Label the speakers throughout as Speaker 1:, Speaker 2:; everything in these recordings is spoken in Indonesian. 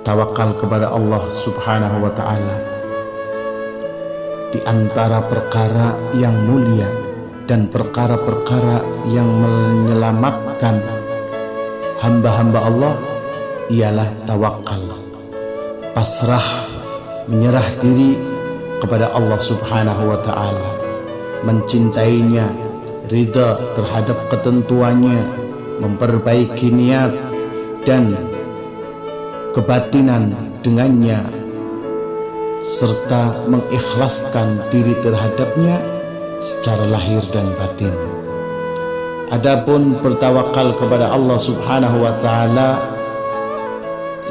Speaker 1: tawakal kepada Allah Subhanahu wa ta'ala di antara perkara yang mulia dan perkara-perkara yang menyelamatkan hamba-hamba Allah ialah tawakal, pasrah, menyerah diri kepada Allah Subhanahu wa ta'ala, mencintainya, ridha terhadap ketentuannya, memperbaiki niat dan kebatinan dengannya, serta mengikhlaskan diri terhadapnya secara lahir dan batin. Adapun bertawakal kepada Allah Subhanahu wa ta'ala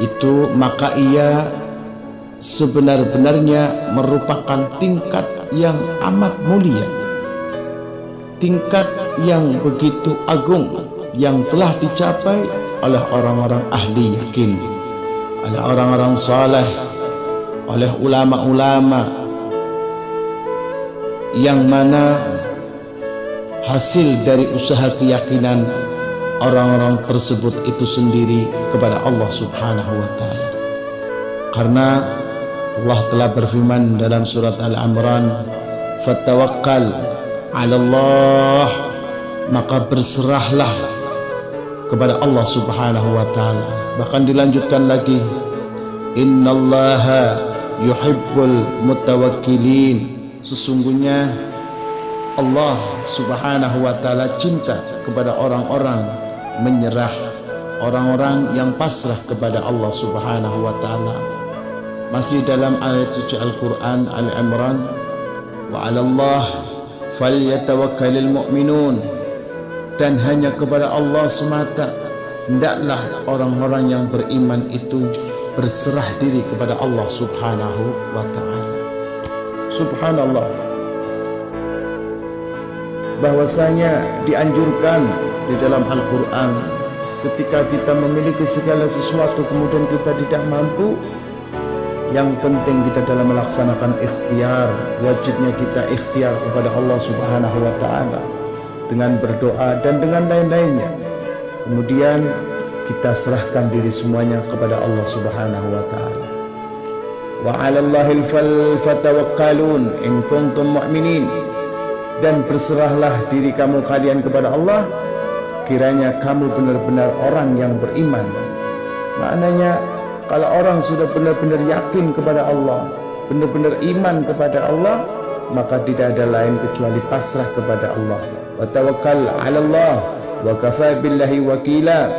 Speaker 1: itu, maka ia sebenar-benarnya merupakan tingkat yang amat mulia, tingkat yang begitu agung yang telah dicapai oleh orang-orang ahli yakin, oleh orang-orang saleh, oleh ulama-ulama, yang mana hasil dari usaha keyakinan orang-orang tersebut itu sendiri kepada Allah Subhanahu wa ta'ala. Karena Allah telah berfirman dalam surat Al-Imran, "Fatawakkal 'ala Allah", maka berserahlah kepada Allah Subhanahu wa ta'ala. Bahkan dilanjutkan lagi, "Innallaha yuhibbul mutawakkilin", sesungguhnya Allah Subhanahu wa ta'ala cinta kepada orang-orang menyerah, orang-orang yang pasrah kepada Allah Subhanahu wa ta'ala. Masih dalam ayat suci Al-Quran Al-Imran, "Wa 'alallah falyatawakkalul mu'minun", dan hanya kepada Allah semata hendaklah orang-orang yang beriman itu berserah diri kepada Allah Subhanahu wa ta'ala. Subhanallah, bahwasanya dianjurkan di dalam Al-Quran ketika kita memiliki segala sesuatu kemudian kita tidak mampu, yang penting kita dalam melaksanakan ikhtiar, wajibnya kita ikhtiar kepada Allah Subhanahu wa ta'ala dengan berdoa dan dengan lain-lainnya. Kemudian kita serahkan diri semuanya kepada Allah Subhanahu wa ta'ala. "Wa 'alallahil fatawakkalun in kuntum mu'minin", dan berserahlah diri kalian kepada Allah kiranya kamu benar-benar orang yang beriman. Maknanya kalau orang sudah benar-benar yakin kepada Allah, benar-benar iman kepada Allah, maka tidak ada lain kecuali pasrah kepada Allah. "Wa tawakkal 'ala Allah wa kafa billahi wakila",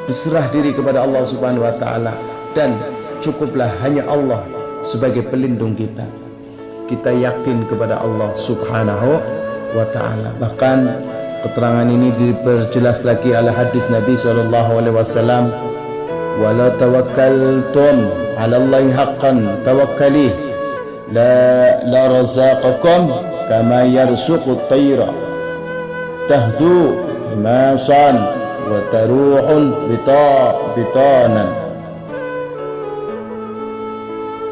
Speaker 1: berserah diri kepada Allah Subhanahu wa ta'ala dan cukuplah hanya Allah sebagai pelindung kita. Kita yakin kepada Allah Subhanahu wa ta'ala. Bahkan keterangan ini diperjelas lagi oleh hadis Nabi SAW, "Walau tawakkaltum 'ala Allahi haqqan tawakkali la razaqakum kama yarzuqut tayra tahdu himasan wa taruhun bitanan."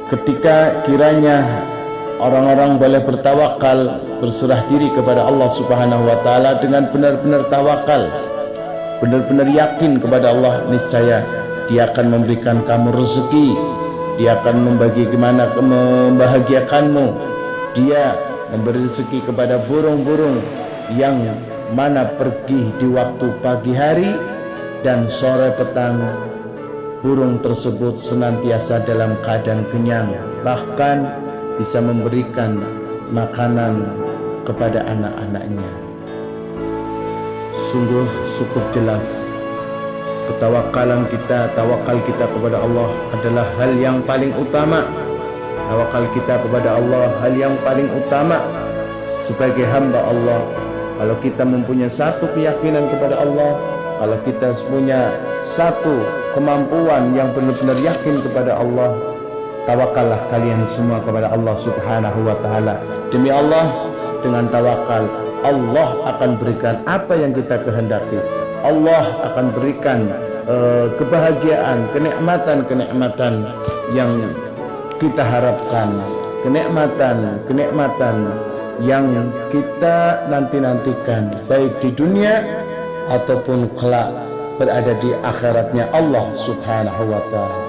Speaker 1: Ketika kiranya orang-orang boleh bertawakal, berserah diri kepada Allah Subhanahu wa ta'ala dengan benar-benar tawakal, benar-benar yakin kepada Allah, niscaya Dia akan memberikan kamu rezeki, Dia akan membahagiakanmu, Dia memberi rezeki kepada burung-burung yang mana pergi di waktu pagi hari dan sore petang burung tersebut senantiasa dalam keadaan kenyang, bahkan bisa memberikan makanan kepada anak-anaknya. Sungguh cukup jelas ketawakalan kita, tawakal kita kepada Allah adalah hal yang paling utama. Tawakal kita kepada Allah hal yang paling utama sebagai hamba Allah. Kalau kita mempunyai satu keyakinan kepada Allah, kalau kita punya satu kemampuan yang benar-benar yakin kepada Allah, tawakallah kalian semua kepada Allah Subhanahu wa ta'ala. Demi Allah, dengan tawakal Allah akan berikan apa yang kita kehendaki. Allah akan berikan kebahagiaan, kenikmatan-kenikmatan yang kita harapkan, kenikmatan yang kita nantikan, baik di dunia ataupun kelak berada di akhiratnya Allah Subhanahu wa ta'ala.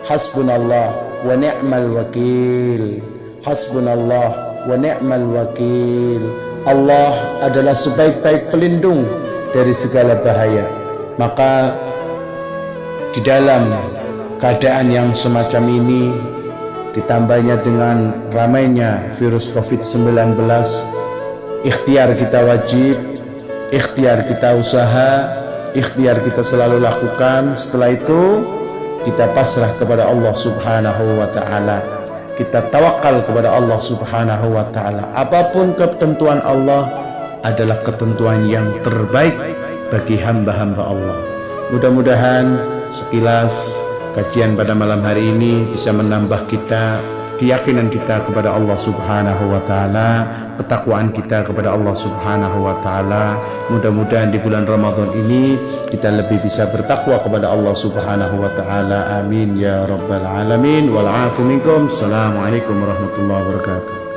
Speaker 1: Hasbunallah wa ni'mal wakil. Hasbunallah wa ni'mal wakil. Allah adalah sebaik-baik pelindung dari segala bahaya. Maka di dalam keadaan yang semacam ini, ditambahnya dengan ramainya virus COVID-19, ikhtiar kita wajib, ikhtiar kita usaha, ikhtiar kita selalu lakukan. Setelah itu kita pasrah kepada Allah Subhanahu wa ta'ala, kita tawakal kepada Allah Subhanahu wa ta'ala. Apapun ketentuan Allah adalah ketentuan yang terbaik bagi hamba-hamba Allah. Mudah-mudahan sekilas kajian pada malam hari ini bisa menambah kita keyakinan kita kepada Allah Subhanahu wa ta'ala, ketakwaan kita kepada Allah Subhanahu wa ta'ala. Mudah-mudahan di bulan Ramadan ini kita lebih bisa bertakwa kepada Allah Subhanahu wa ta'ala. Amin ya rabbal alamin. Wal afu minkum. Assalamualaikum warahmatullahi wabarakatuh.